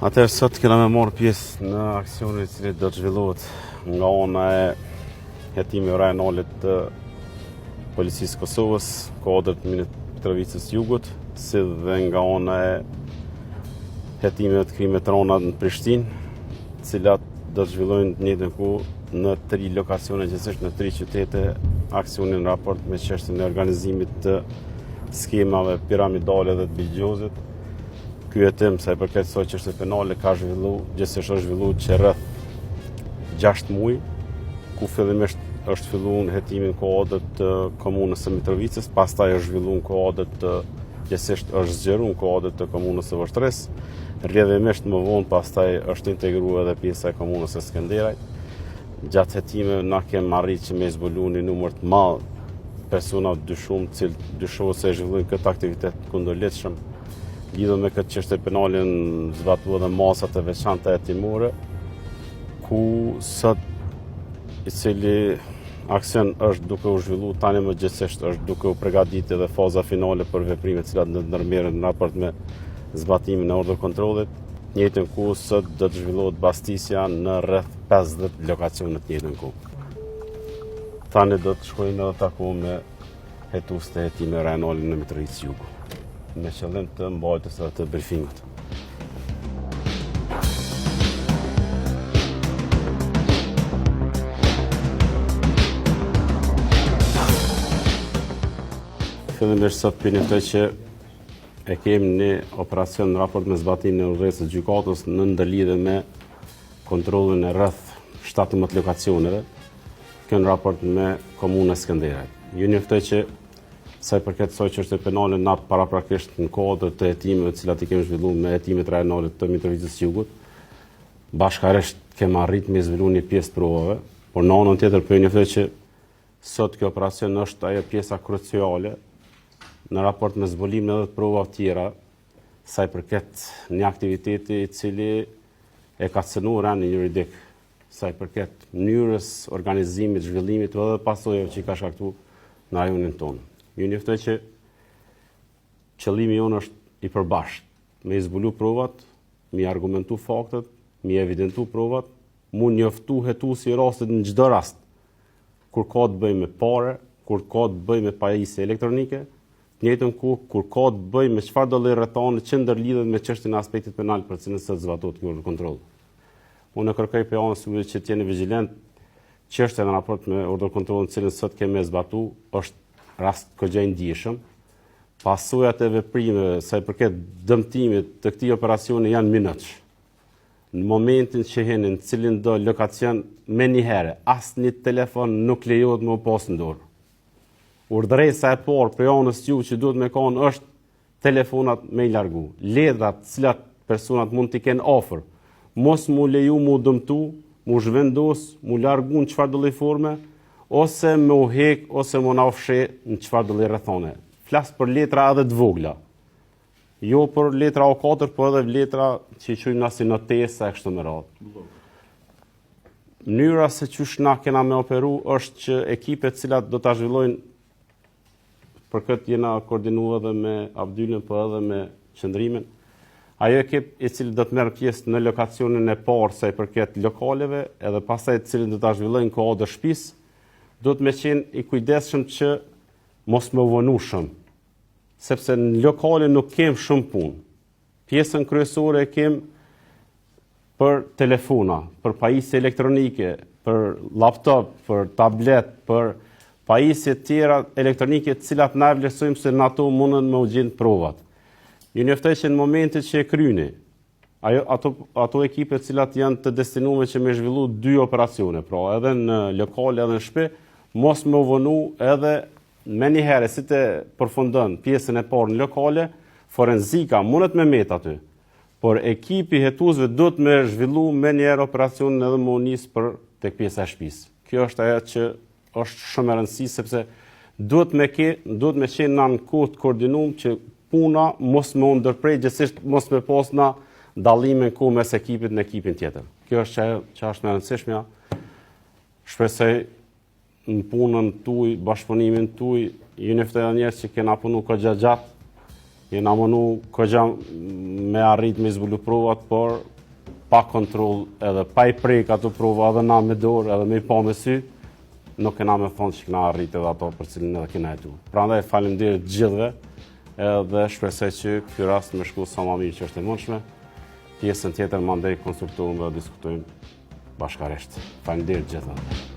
Atëherë sot kena me marrë pjesë në aksionin i cili do të zhvillohet nga ana e hetimit rajonalit të Policisë Kosovës, kuadër të Mitrovicës Jugut, si dhe nga ana e hetimeve të krimeve të rana në Prishtinë, të cilat do të zhvillojnë në njëjtën kohë në 3 lokacione gjithsesi në 3 qytete, aksionin në raport me çështjen e organizimit të skemave piramidale dhe të bilgjozit. Ky hetim sa i përket kësaj çështje penale ka gjithsesi është zhvilluar që rreth 6 muaj, ku fillimisht është filluar hetimin kuadër të komunës së Mitrovicës, pastaj është zhvilluar kuadër të gjithsesi është zgjeruar kuadër të komunës së Vështrës, rrjedhimisht më vonë pastaj është integruar edhe pjesa e komunës së Skënderajt. Gjatë hetimeve na kemi arritur që me zbulu një numër të madh persona dyshuar, të cilët dyshohet se zhvillojnë këtë aktivitet kundërligjshëm. Lidhur me këtë çështje penale zbatuan edhe masat e veçanta hetimore, ku sot i cili aksion është duke u zhvilluar tani më gjithsesi është duke u përgatitur edhe faza finale për veprimet të cilat ndërmerren në raport me zbatimin e ordër kontrollit. Në njëjtën kohë sot do të zhvillohet bastisja në rreth 50 lokacione të njëjtën kohë. Tani do të shkojmë edhe takojmë me hetues të hetimit rajonal në Mitrovicë Jugu, me qëllim të mbajtjes së të brifingut. Fillimisht sot për që e kemi një operacion në raport me zbatimin e urdhërës së gjykatës në ndërlidhje me kontrollin e rreth 17 lokacioneve, kjo në raport me komunën e Skënderajt. Ju njoftoj që sa i përket kësaj çështje penale na paraprakisht në kuadër të hetimeve të cilat i kemi zhvilluar me hetimet rajonale të Mitrovicës Jugut, bashkërisht kemi arritur me zhvilluar një pjesë provave, por në anën tjetër po ju njoftoj që sot kjo operacion është ajo pjesa kruciale në raport me zbulimin edhe të provave tjera, sa i përket një aktiviteti i cili e ka cënuar anë juridik, sa i përket mënyrës organizimit, zhvillimit edhe pasojave që i ka shkaktuar në rajonin tonë. Ju njoftoj që qëllimi jonë është i përbashkët, me zbulu provat, me argumentu faktet, me evidentu provat, mu njoftu hetuesi rastet në çdo rast, kur ka të bëjë me pare, kur ka të bëjë me pajisje elektronike, në njëjtën kohë kur ka të bëjë me çfarë do lloj rrethane që ndërlidhet me çështjen e aspektit penal për cilën sot zbatohet ky kontroll. Unë kërkoj për anës që të jeni vigjilent, çështja në raport me ordër kontrollin të cilën sot kemi zbatuar është rast kogja i ndjeshëm. Pasojat e veprimeve sa i përket dëmtimit të këtij operacioni janë minutësh. Në momentin që henin cilin do lokacion me njëherë, asnjë telefon nuk lejohet me u pas në dorë. Urdhëresa e parë për anës ju që duhet me kanë është telefonat me i largu. Ledrat cilat personat mund t'i kenë afër, mos mu leju mu dëmtu, mu zhvendos, mu largu në çfarë do lloj forme, ose me u hek, ose mu na ofshe në çfarë do lloj rrethone. Flas për letra edhe të vogla. Jo për letra A4, por edhe letra që i quajmë na si notesa e kështu me radhë. Mënyra se çysh na kena me operu është që ekipet cilat do ta zhvillojnë, për këtë jena koordinuar edhe me Abdylin, por edhe me qendrimin. Ajo ekip i cili do të merr pjesë në lokacionin e parë sa i përket lokaleve, edhe pastaj i cili do ta zhvillojnë kuadër shtëpisë, do të më qenë i kujdesshëm që mos më vonu shumë, sepse në lokale nuk kem shumë punë. Pjesën kryesore e kem për telefona, për pajisje elektronike, për laptop, për tablet, për pajisje tjera elektronike të cilat na vlerësojmë se në ato mundën me u gjendë provat. Ju njoftoj që në momentin që e kryni, ato ekipe cilat janë të destinuar që me zhvillu 2 operacione, pra edhe në lokale edhe në shtëpi, mos me u vënu edhe me njëherë si të përfundon pjesën e parë në lokale, forenzika mundet me met aty, por ekipi hetuesve do të me zhvillu me njëherë operacionin edhe më unis për tek pjesa e shtëpisë. Kjo është ajo që është shumë e rëndësishme sepse duhet me qenë në kohë të koordinuar që puna mos më ndërprej, gjithsesi mos me pas na dallime ku mes ekipit në ekipin tjetër. Kjo është ajo që është më e rëndësishme. Shpresoj në punën tuaj, bashkëpunimin tuaj, ju njoftoj njerëz që kena punu kogja gjatë, jena mënu kogja me arrit me zbulu provat, por pa kontroll edhe pa i prek ato prova edhe na me dorë edhe me i pa me sy, nuk kena me thonë që kena arrit edhe ato për cilin edhe kena jetu. Prandaj faleminderit gjithëve edhe shpresoj që ky rast me shku sa më mirë që është e mundshme. Pjesën tjetër mandej konsultojmë dhe diskutojmë bashkarisht. Faleminderit gjithëve.